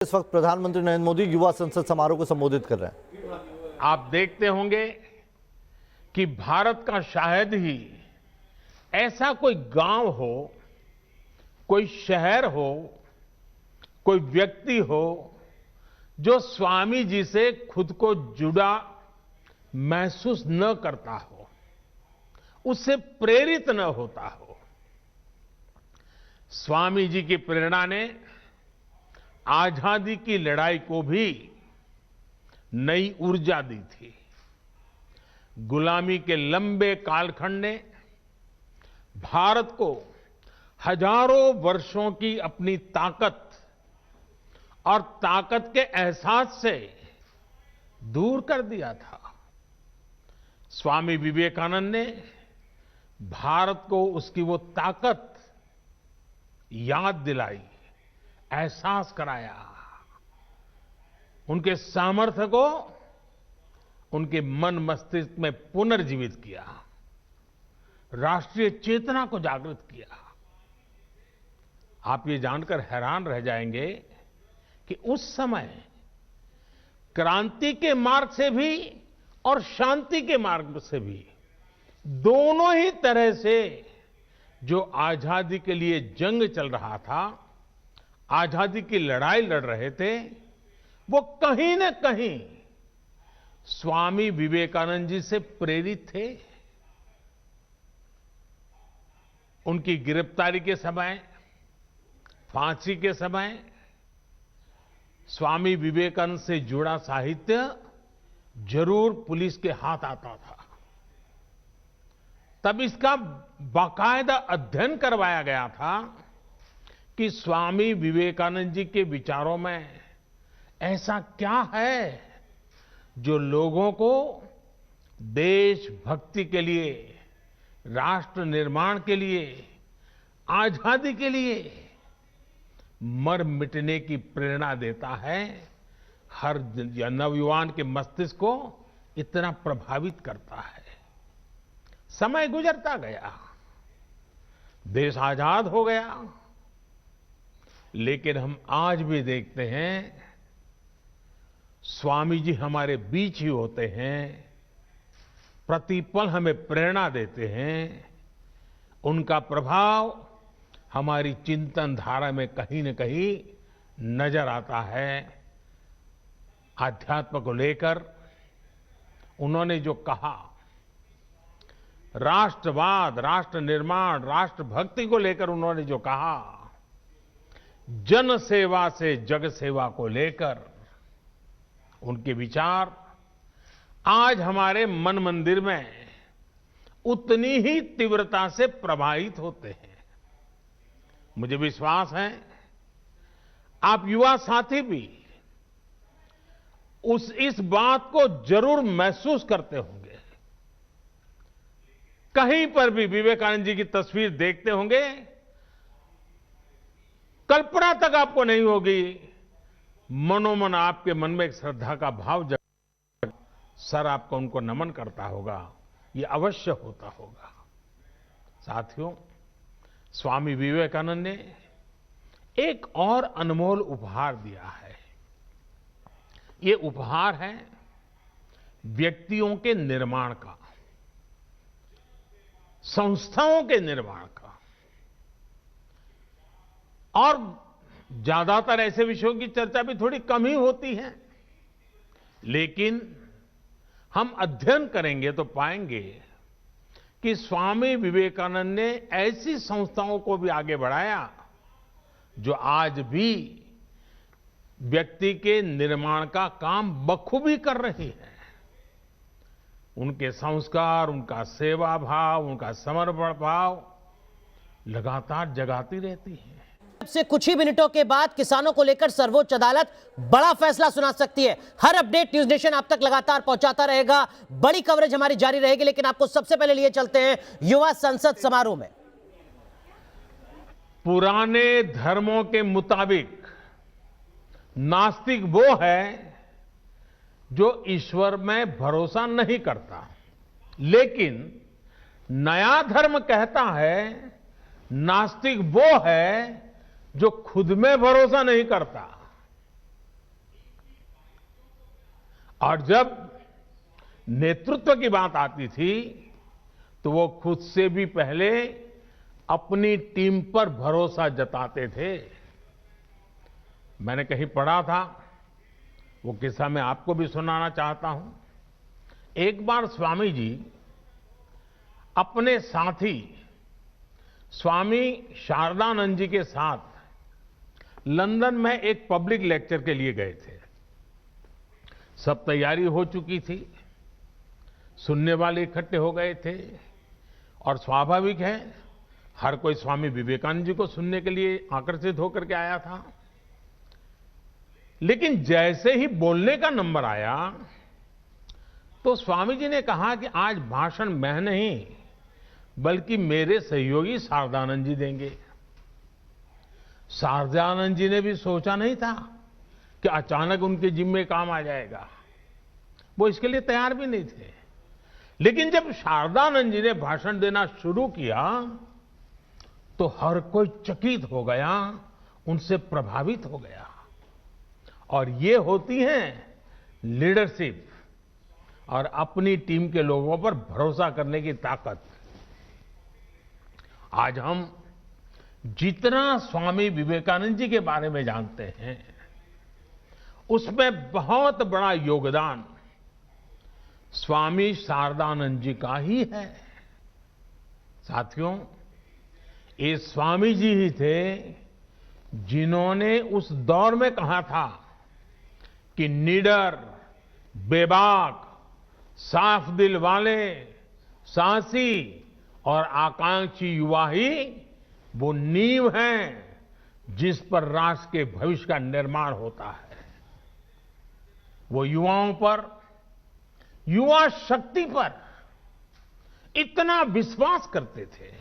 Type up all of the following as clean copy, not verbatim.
इस वक्त प्रधानमंत्री नरेंद्र मोदी युवा संसद समारोह को संबोधित कर रहे हैं। आप देखते होंगे कि भारत का शायद ही ऐसा कोई गांव हो, कोई शहर हो, कोई व्यक्ति हो जो स्वामी जी से खुद को जुड़ा महसूस न करता हो, उससे प्रेरित न होता हो। स्वामी जी की प्रेरणा ने आजादी की लड़ाई को भी नई ऊर्जा दी थी। गुलामी के लंबे कालखंड ने भारत को हजारों वर्षों की अपनी ताकत और ताकत के एहसास से दूर कर दिया था। स्वामी विवेकानंद ने भारत को उसकी वो ताकत याद दिलाई, एहसास कराया। उनके सामर्थ्य को उनके मन मस्तिष्क में पुनर्जीवित किया, राष्ट्रीय चेतना को जागृत किया। आप ये जानकर हैरान रह जाएंगे कि उस समय क्रांति के मार्ग से भी और शांति के मार्ग से भी, दोनों ही तरह से जो आजादी के लिए जंग चल रहा था, आजादी की लड़ाई लड़ रहे थे, वो कहीं न कहीं स्वामी विवेकानंद जी से प्रेरित थे। उनकी गिरफ्तारी के समय, फांसी के समय स्वामी विवेकानंद से जुड़ा साहित्य जरूर पुलिस के हाथ आता था। तब इसका बाकायदा अध्ययन करवाया गया था कि स्वामी विवेकानंद जी के विचारों में ऐसा क्या है जो लोगों को देशभक्ति के लिए, राष्ट्र निर्माण के लिए, आजादी के लिए मर मिटने की प्रेरणा देता है, हर नवयुवान के मस्तिष्क को इतना प्रभावित करता है। समय गुजरता गया, देश आजाद हो गया, लेकिन हम आज भी देखते हैं स्वामी जी हमारे बीच ही होते हैं, प्रतिपल हमें प्रेरणा देते हैं। उनका प्रभाव हमारी चिंतन धारा में कहीं न कहीं नजर आता है। आध्यात्म को लेकर उन्होंने जो कहा, राष्ट्रवाद, राष्ट्र निर्माण, राष्ट्रभक्ति को लेकर उन्होंने जो कहा, जन सेवा से जग सेवा को लेकर उनके विचार आज हमारे मन मंदिर में उतनी ही तीव्रता से प्रभावित होते हैं। मुझे विश्वास है आप युवा साथी भी इस बात को जरूर महसूस करते होंगे। कहीं पर भी विवेकानंद जी की तस्वीर देखते होंगे, कल्पना तक आपको नहीं होगी, मनोमन आपके मन में एक श्रद्धा का भाव जग, सर आपको उनको नमन करता होगा, ये अवश्य होता होगा। साथियों, स्वामी विवेकानंद ने एक और अनमोल उपहार दिया है। ये उपहार है व्यक्तियों के निर्माण का, संस्थाओं के निर्माण का। और ज्यादातर ऐसे विषयों की चर्चा भी थोड़ी कम ही होती है, लेकिन हम अध्ययन करेंगे तो पाएंगे कि स्वामी विवेकानंद ने ऐसी संस्थाओं को भी आगे बढ़ाया जो आज भी व्यक्ति के निर्माण का काम बखूबी कर रही है। उनके संस्कार, उनका सेवा भाव, उनका समर्पण भाव लगातार जगाती रहती है। अब से कुछ ही मिनटों के बाद किसानों को लेकर सर्वोच्च अदालत बड़ा फैसला सुना सकती है। हर अपडेट न्यूज नेशन आप तक लगातार पहुंचाता रहेगा, बड़ी कवरेज हमारी जारी रहेगी, लेकिन आपको सबसे पहले लिए चलते हैं युवा संसद समारोह में। पुराने धर्मों के मुताबिक नास्तिक वो है जो ईश्वर में भरोसा नहीं करता, लेकिन नया धर्म कहता है नास्तिक वो है जो खुद में भरोसा नहीं करता। और जब नेतृत्व की बात आती थी तो वो खुद से भी पहले अपनी टीम पर भरोसा जताते थे। मैंने कहीं पढ़ा था, वो किस्सा मैं आपको भी सुनाना चाहता हूं। एक बार स्वामी जी अपने साथी स्वामी शारदानंद जी के साथ लंदन में एक पब्लिक लेक्चर के लिए गए थे। सब तैयारी हो चुकी थी, सुनने वाले इकट्ठे हो गए थे और स्वाभाविक है हर कोई स्वामी विवेकानंद जी को सुनने के लिए आकर्षित होकर के आया था। लेकिन जैसे ही बोलने का नंबर आया तो स्वामी जी ने कहा कि आज भाषण मैं नहीं बल्कि मेरे सहयोगी शारदानंद जी देंगे। शारदानंद जी ने भी सोचा नहीं था कि अचानक उनके जिम्मे काम आ जाएगा, वो इसके लिए तैयार भी नहीं थे। लेकिन जब शारदानंद जी ने भाषण देना शुरू किया तो हर कोई चकित हो गया, उनसे प्रभावित हो गया। और ये होती है लीडरशिप और अपनी टीम के लोगों पर भरोसा करने की ताकत। आज हम जितना स्वामी विवेकानंद जी के बारे में जानते हैं उसमें बहुत बड़ा योगदान स्वामी शारदानंद जी का ही है। साथियों, ये स्वामी जी ही थे जिन्होंने उस दौर में कहा था कि निडर, बेबाक, साफ दिल वाले, साहसी और आकांक्षी युवा ही वो नींव हैं जिस पर राष्ट्र के भविष्य का निर्माण होता है। वो युवाओं पर, युवा शक्ति पर इतना विश्वास करते थे।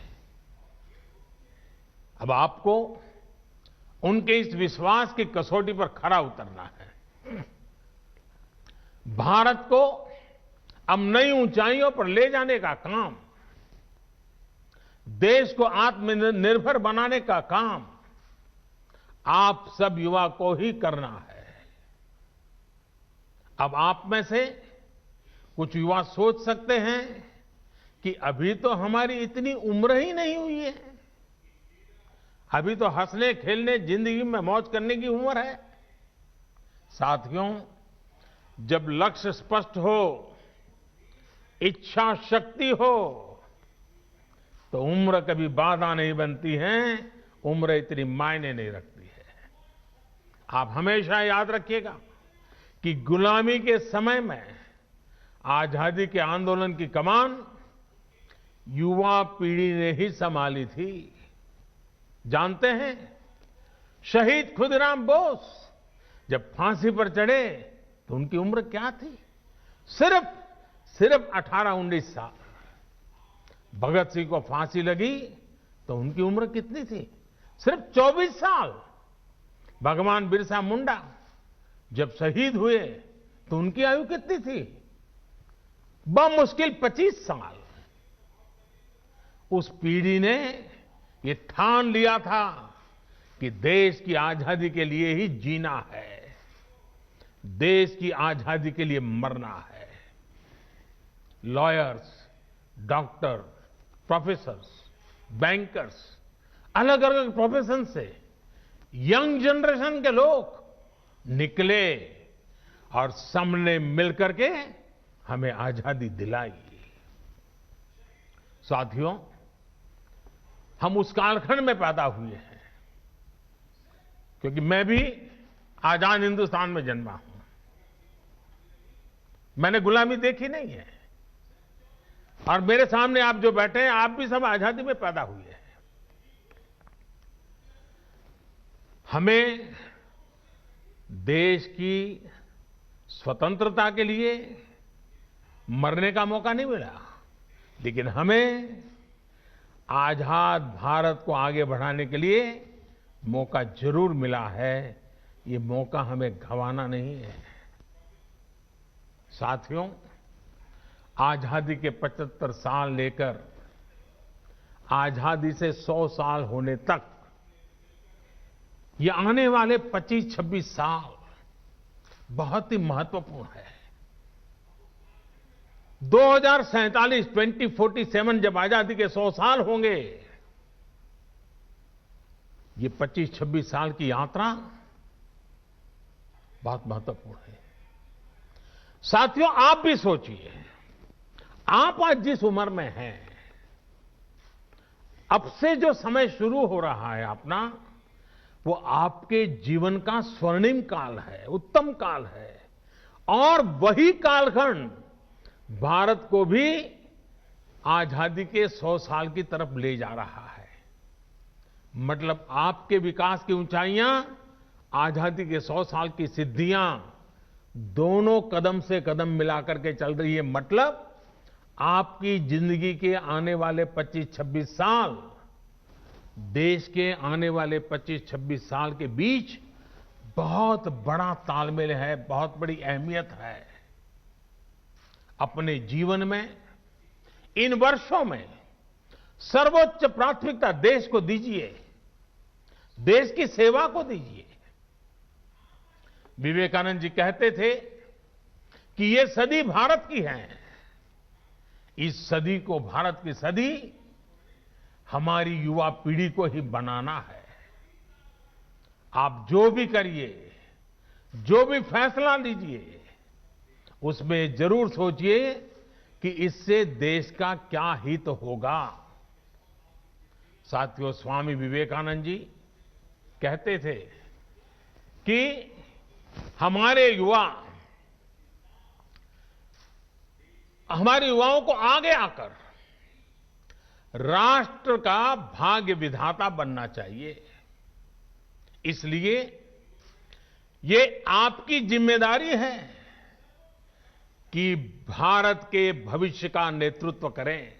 अब आपको उनके इस विश्वास की कसौटी पर खरा उतरना है। भारत को अब नई ऊंचाइयों पर ले जाने का काम, देश को आत्मनिर्भर बनाने का काम आप सब युवा को ही करना है। अब आप में से कुछ युवा सोच सकते हैं कि अभी तो हमारी इतनी उम्र ही नहीं हुई है, अभी तो हंसने खेलने जिंदगी में मौज करने की उम्र है। साथियों, जब लक्ष्य स्पष्ट हो, इच्छा शक्ति हो तो उम्र कभी बाधा नहीं बनती है, उम्र इतनी मायने नहीं रखती है। आप हमेशा याद रखिएगा कि गुलामी के समय में आजादी के आंदोलन की कमान युवा पीढ़ी ने ही संभाली थी। जानते हैं, शहीद खुदीराम बोस जब फांसी पर चढ़े तो उनकी उम्र क्या थी? सिर्फ 18-19 साल। भगत सिंह को फांसी लगी तो उनकी उम्र कितनी थी? सिर्फ 24 साल। भगवान बिरसा मुंडा जब शहीद हुए तो उनकी आयु कितनी थी? बमुश्किल 25 साल। उस पीढ़ी ने ये ठान लिया था कि देश की आजादी के लिए ही जीना है, देश की आजादी के लिए मरना है। लॉयर्स, डॉक्टर, प्रोफेसर्स, बैंकर्स, अलग अलग प्रोफेशन से यंग जनरेशन के लोग निकले और सबने मिलकर के हमें आजादी दिलाई। साथियों, हम उस कालखंड में पैदा हुए हैं, क्योंकि मैं भी आजाद हिंदुस्तान में जन्मा हूं। मैंने गुलामी देखी नहीं है और मेरे सामने आप जो बैठे हैं, आप भी सब आजादी में पैदा हुए हैं। हमें देश की स्वतंत्रता के लिए मरने का मौका नहीं मिला, लेकिन हमें आजाद भारत को आगे बढ़ाने के लिए मौका जरूर मिला है। ये मौका हमें गंवाना नहीं है। साथियों, आजादी के 75 साल लेकर आजादी से 100 साल होने तक, ये आने वाले 25-26 साल बहुत ही महत्वपूर्ण है। 2047 2047 जब आजादी के 100 साल होंगे, ये 25-26 साल की यात्रा बहुत महत्वपूर्ण है। साथियों, आप भी सोचिए, आप आज जिस उम्र में हैं, अब से जो समय शुरू हो रहा है अपना, वो आपके जीवन का स्वर्णिम काल है, उत्तम काल है। और वही कालखंड भारत को भी आजादी के 100 साल की तरफ ले जा रहा है। मतलब आपके विकास की ऊंचाइयां, आजादी के 100 साल की सिद्धियां, दोनों कदम से कदम मिलाकर के चल रही है। मतलब आपकी जिंदगी के आने वाले 25-26 साल, देश के आने वाले 25-26 साल के बीच बहुत बड़ा तालमेल है, बहुत बड़ी अहमियत है। अपने जीवन में इन वर्षों में सर्वोच्च प्राथमिकता देश को दीजिए, देश की सेवा को दीजिए। विवेकानंद जी कहते थे कि ये सदी भारत की है। इस सदी को, भारत की सदी, हमारी युवा पीढ़ी को ही बनाना है। आप जो भी करिए, जो भी फैसला लीजिए, उसमें जरूर सोचिए कि इससे देश का क्या हित होगा। साथियों, स्वामी विवेकानंद जी कहते थे कि हमारे युवाओं को आगे आकर राष्ट्र का भाग्य विधाता बनना चाहिए। इसलिए ये आपकी जिम्मेदारी है कि भारत के भविष्य का नेतृत्व करें।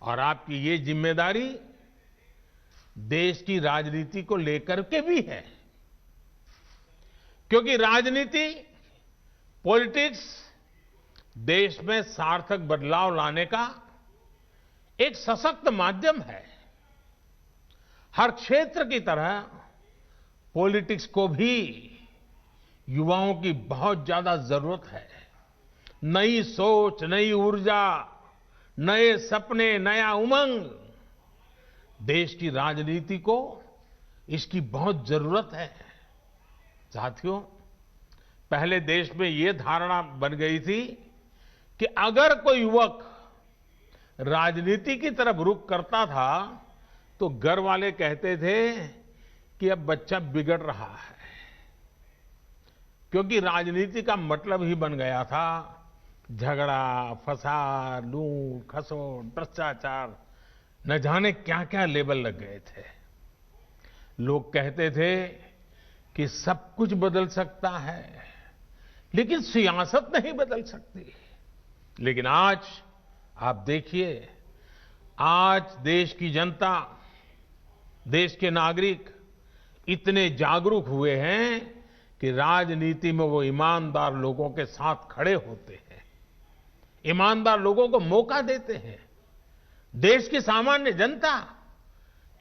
और आपकी ये जिम्मेदारी देश की राजनीति को लेकर के भी है, क्योंकि राजनीति, पॉलिटिक्स देश में सार्थक बदलाव लाने का एक सशक्त माध्यम है। हर क्षेत्र की तरह पॉलिटिक्स को भी युवाओं की बहुत ज्यादा जरूरत है। नई सोच, नई ऊर्जा, नए सपने, नया उमंग, देश की राजनीति को इसकी बहुत जरूरत है। साथियों, पहले देश में यह धारणा बन गई थी कि अगर कोई युवक राजनीति की तरफ रुख करता था तो घर वाले कहते थे कि अब बच्चा बिगड़ रहा है, क्योंकि राजनीति का मतलब ही बन गया था झगड़ा, फसाद, लूट, खसोट, भ्रष्टाचार, न जाने क्या क्या लेबल लग गए थे। लोग कहते थे कि सब कुछ बदल सकता है, लेकिन सियासत नहीं बदल सकती। लेकिन आज आप देखिए, आज देश की जनता, देश के नागरिक इतने जागरूक हुए हैं कि राजनीति में वो ईमानदार लोगों के साथ खड़े होते हैं, ईमानदार लोगों को मौका देते हैं। देश की सामान्य जनता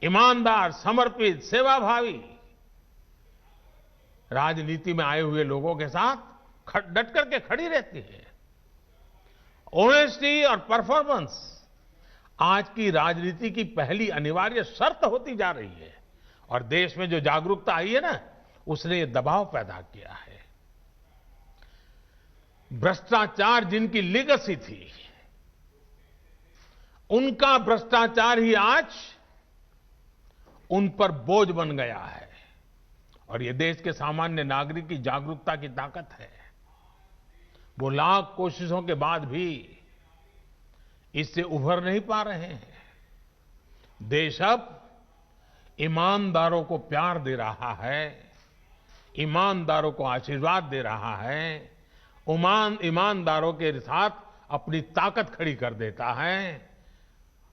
ईमानदार, समर्पित, सेवाभावी राजनीति में आए हुए लोगों के साथ डट करके खड़ी रहती है। ऑनेस्टी और परफॉर्मेंस आज की राजनीति की पहली अनिवार्य शर्त होती जा रही है। और देश में जो जागरूकता आई है ना, उसने ये दबाव पैदा किया है। भ्रष्टाचार जिनकी लीगेसी थी, उनका भ्रष्टाचार ही आज उन पर बोझ बन गया है। और ये देश के सामान्य नागरिक की जागरूकता की ताकत है। वो लाख कोशिशों के बाद भी इससे उभर नहीं पा रहे हैं। देश अब ईमानदारों को प्यार दे रहा है, ईमानदारों को आशीर्वाद दे रहा है, ईमानदारों के साथ अपनी ताकत खड़ी कर देता है,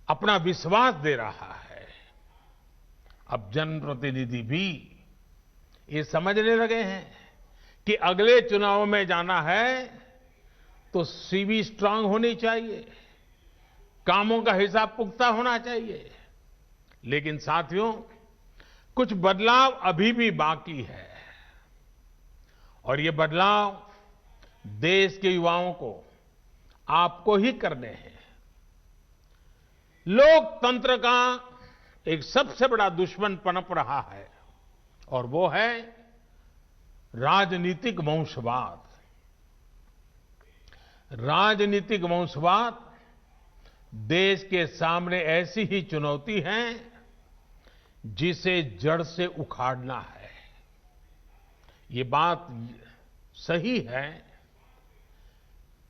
अपना विश्वास दे रहा है। अब जनप्रतिनिधि भी ये समझने लगे हैं कि अगले चुनाव में जाना है तो सीवी स्ट्रांग होनी चाहिए, कामों का हिसाब पुख्ता होना चाहिए। लेकिन साथियों, कुछ बदलाव अभी भी बाकी है। और ये बदलाव देश के युवाओं को आपको ही करने हैं। लोकतंत्र का एक सबसे बड़ा दुश्मन पनप रहा है और वो है राजनीतिक वंशवाद। राजनीतिक वंशवाद देश के सामने ऐसी ही चुनौती है जिसे जड़ से उखाड़ना है। ये बात सही है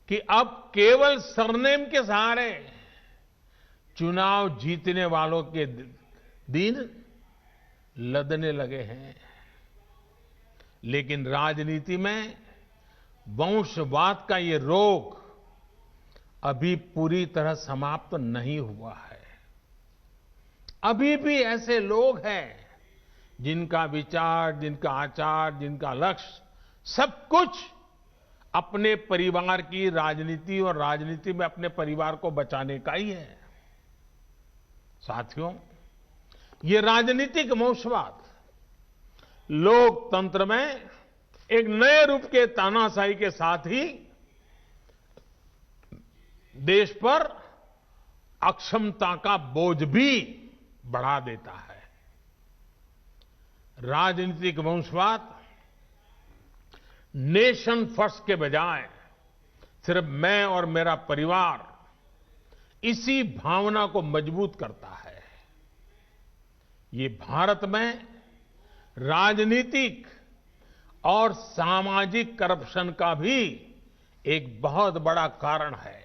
कि अब केवल सरनेम के सहारे चुनाव जीतने वालों के दिन लदने लगे हैं, लेकिन राजनीति में वंशवाद का ये रोग अभी पूरी तरह समाप्त नहीं हुआ है। अभी भी ऐसे लोग हैं जिनका विचार, जिनका आचार, जिनका लक्ष्य सब कुछ अपने परिवार की राजनीति और राजनीति में अपने परिवार को बचाने का ही है। साथियों, ये राजनीतिक वंशवाद लोकतंत्र में एक नए रूप के तानाशाही के साथ ही देश पर अक्षमता का बोझ भी बढ़ा देता है। राजनीतिक वंशवाद नेशन फर्स्ट के बजाय सिर्फ मैं और मेरा परिवार, इसी भावना को मजबूत करता है। ये भारत में राजनीतिक और सामाजिक करप्शन का भी एक बहुत बड़ा कारण है।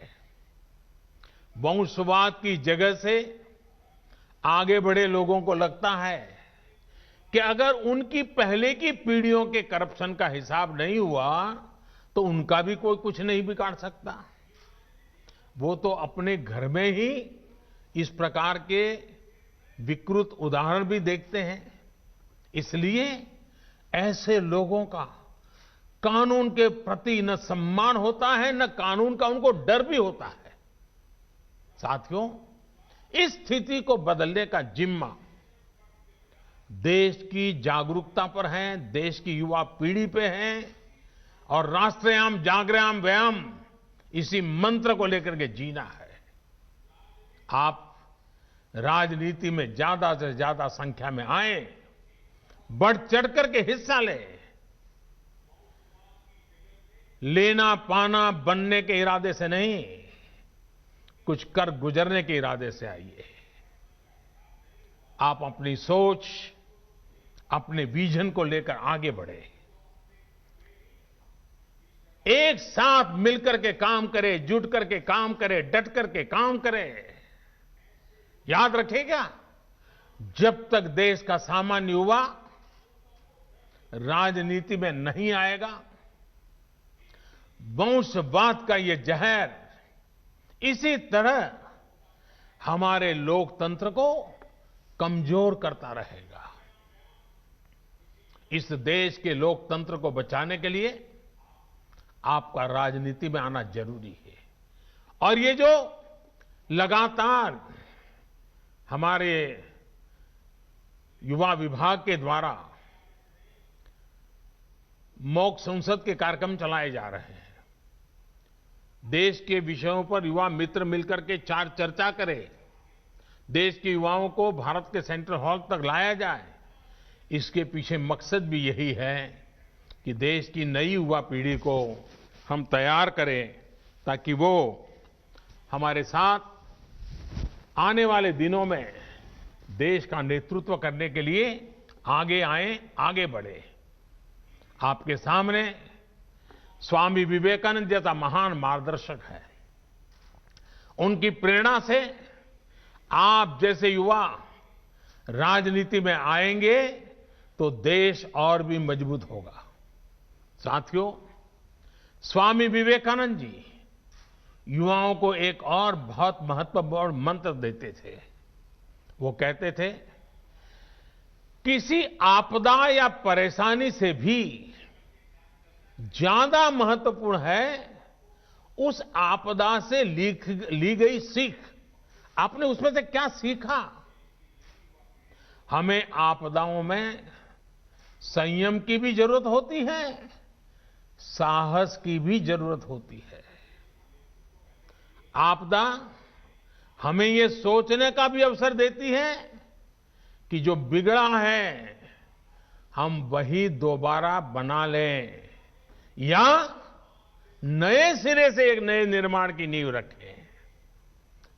वंशवाद की जगह से आगे बढ़े लोगों को लगता है कि अगर उनकी पहले की पीढ़ियों के करप्शन का हिसाब नहीं हुआ तो उनका भी कोई कुछ नहीं बिगाड़ सकता। वो तो अपने घर में ही इस प्रकार के विकृत उदाहरण भी देखते हैं। इसलिए ऐसे लोगों का कानून के प्रति न सम्मान होता है, न कानून का उनको डर भी होता है। साथियों, इस स्थिति को बदलने का जिम्मा देश की जागरूकता पर है, देश की युवा पीढ़ी पे है और राष्ट्रयाम जागरयाम व्यायाम इसी मंत्र को लेकर के जीना है। आप राजनीति में ज्यादा से ज्यादा संख्या में आए, बढ़ चढ़ करके हिस्सा लेना पाना बनने के इरादे से नहीं, कुछ कर गुजरने के इरादे से आइए। आप अपनी सोच, अपने विजन को लेकर आगे बढ़े, एक साथ मिलकर के काम करें, जुट करके काम करें, डट करके काम करें। याद रखिएगा, जब तक देश का सामान्य युवा राजनीति में नहीं आएगा, वंशवाद का ये जहर इसी तरह हमारे लोकतंत्र को कमजोर करता रहेगा। इस देश के लोकतंत्र को बचाने के लिए आपका राजनीति में आना जरूरी है। और ये जो लगातार हमारे युवा विभाग के द्वारा मॉक संसद के कार्यक्रम चलाए जा रहे हैं, देश के विषयों पर युवा मित्र मिलकर के चर्चा करें, देश के युवाओं को भारत के सेंट्रल हॉल तक लाया जाए, इसके पीछे मकसद भी यही है कि देश की नई युवा पीढ़ी को हम तैयार करें ताकि वो हमारे साथ आने वाले दिनों में देश का नेतृत्व करने के लिए आगे आए, आगे बढ़े। आपके सामने स्वामी विवेकानंद जैसा महान मार्गदर्शक है। उनकी प्रेरणा से आप जैसे युवा राजनीति में आएंगे तो देश और भी मजबूत होगा। साथियों, स्वामी विवेकानंद जी युवाओं को एक और बहुत महत्वपूर्ण मंत्र देते थे। वो कहते थे, किसी आपदा या परेशानी से भी ज्यादा महत्वपूर्ण है उस आपदा से ली गई सीख। आपने उसमें से क्या सीखा? हमें आपदाओं में संयम की भी जरूरत होती है, साहस की भी जरूरत होती है। आपदा हमें ये सोचने का भी अवसर देती है कि जो बिगड़ा है हम वही दोबारा बना लें या नए सिरे से एक नए निर्माण की नींव रखें।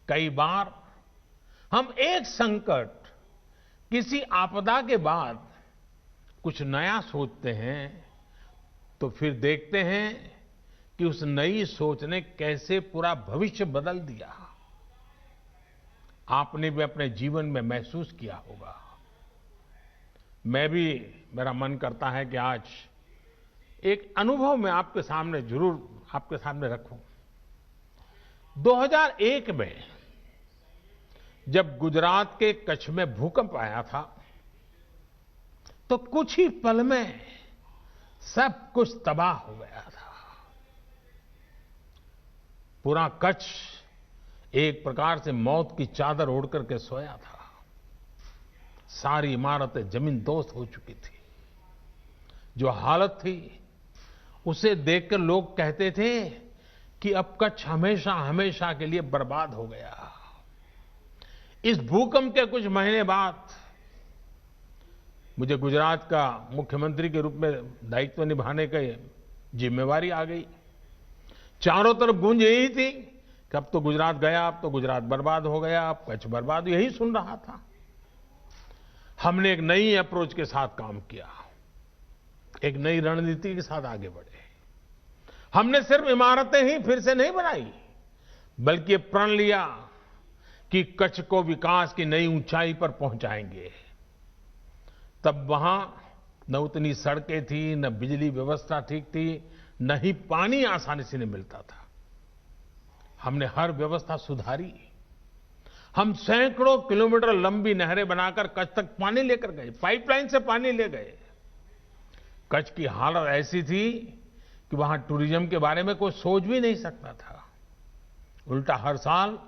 कई बार हम एक संकट, किसी आपदा के बाद कुछ नया सोचते हैं तो फिर देखते हैं कि उस नई सोच ने कैसे पूरा भविष्य बदल दिया। आपने भी अपने जीवन में महसूस किया होगा। मेरा मन करता है कि आज एक अनुभव मैं आपके सामने जरूर आपके सामने रखूं। 2001 में जब गुजरात के कच्छ में भूकंप आया था तो कुछ ही पल में सब कुछ तबाह हो गया था। पूरा कच्छ एक प्रकार से मौत की चादर ओढ़ करके सोया था। सारी इमारतें जमींदोज हो चुकी थी। जो हालत थी उसे देखकर लोग कहते थे कि अब कच्छ हमेशा हमेशा के लिए बर्बाद हो गया। इस भूकंप के कुछ महीने बाद मुझे गुजरात का मुख्यमंत्री के रूप में दायित्व निभाने की जिम्मेवारी आ गई। चारों तरफ गूंज यही थी कि अब तो गुजरात गया, अब तो गुजरात बर्बाद हो गया, अब कच्छ बर्बाद, यही सुन रहा था। हमने एक नई अप्रोच के साथ काम किया, एक नई रणनीति के साथ आगे बढ़े। हमने सिर्फ इमारतें ही फिर से नहीं बनाई, बल्कि प्रण लिया कि कच्छ को विकास की नई ऊंचाई पर पहुंचाएंगे। तब वहां न उतनी सड़कें थी, न बिजली व्यवस्था ठीक थी, न ही पानी आसानी से नहीं मिलता था। हमने हर व्यवस्था सुधारी। हम सैकड़ों किलोमीटर लंबी नहरें बनाकर कच्छ तक पानी लेकर गए, पाइपलाइन से पानी ले गए। कच्छ की हालत ऐसी थी कि वहां टूरिज्म के बारे में कोई सोच भी नहीं सकता था। उल्टा हर साल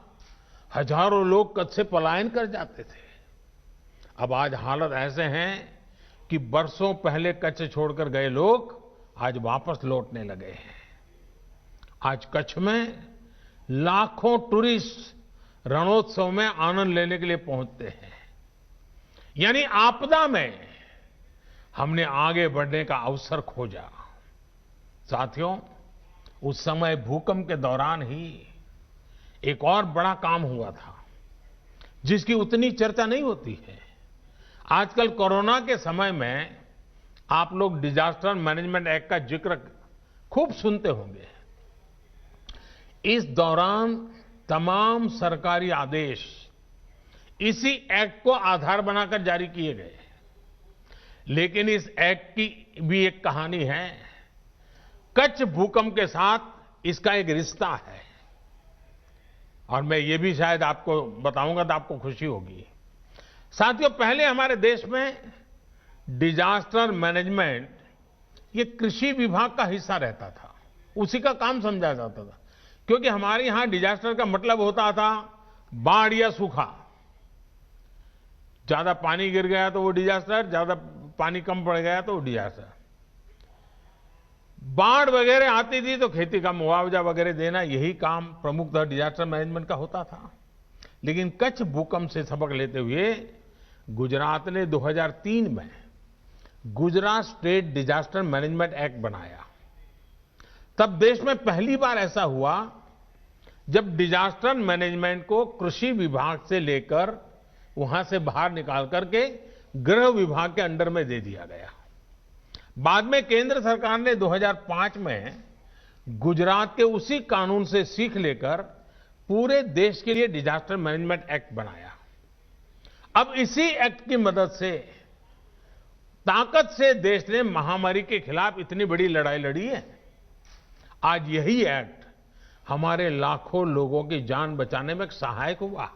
हजारों लोग कच्छ से पलायन कर जाते थे। अब आज हालत ऐसे हैं कि बरसों पहले कच्छ छोड़कर गए लोग आज वापस लौटने लगे हैं। आज कच्छ में लाखों टूरिस्ट रणोत्सव में आनंद लेने के लिए पहुंचते हैं। यानी आपदा में हमने आगे बढ़ने का अवसर खोजा। साथियों, उस समय भूकंप के दौरान ही एक और बड़ा काम हुआ था जिसकी उतनी चर्चा नहीं होती है। आजकल कोरोना के समय में आप लोग डिजास्टर मैनेजमेंट एक्ट का जिक्र खूब सुनते होंगे। इस दौरान तमाम सरकारी आदेश इसी एक्ट को आधार बनाकर जारी किए गए। लेकिन इस एक्ट की भी एक कहानी है। कच्छ भूकंप के साथ इसका एक रिश्ता है और मैं ये भी शायद आपको बताऊंगा तो आपको खुशी होगी। साथियों, पहले हमारे देश में डिजास्टर मैनेजमेंट ये कृषि विभाग का हिस्सा रहता था, उसी का काम समझा जाता था। क्योंकि हमारे यहां डिजास्टर का मतलब होता था बाढ़ या सूखा। ज्यादा पानी गिर गया तो वो डिजास्टर, ज्यादा पानी कम पड़ गया तो वो डिजास्टर। बाढ़ वगैरह आती थी तो खेती का मुआवजा वगैरह देना, यही काम प्रमुखतः डिजास्टर मैनेजमेंट का होता था। लेकिन कच्छ भूकंप से सबक लेते हुए गुजरात ने 2003 में Gujarat state disaster management act बनाया। तब देश में पहली बार ऐसा हुआ जब डिजास्टर मैनेजमेंट को कृषि विभाग से लेकर वहां से बाहर निकाल करके गृह विभाग के अंडर में दे दिया गया। बाद में केंद्र सरकार ने 2005 में गुजरात के उसी कानून से सीख लेकर पूरे देश के लिए डिजास्टर मैनेजमेंट एक्ट बनाया। अब इसी एक्ट की मदद से ताकत से देश ने महामारी के खिलाफ इतनी बड़ी लड़ाई लड़ी है। आज यही एक्ट हमारे लाखों लोगों की जान बचाने में सहायक हुआ।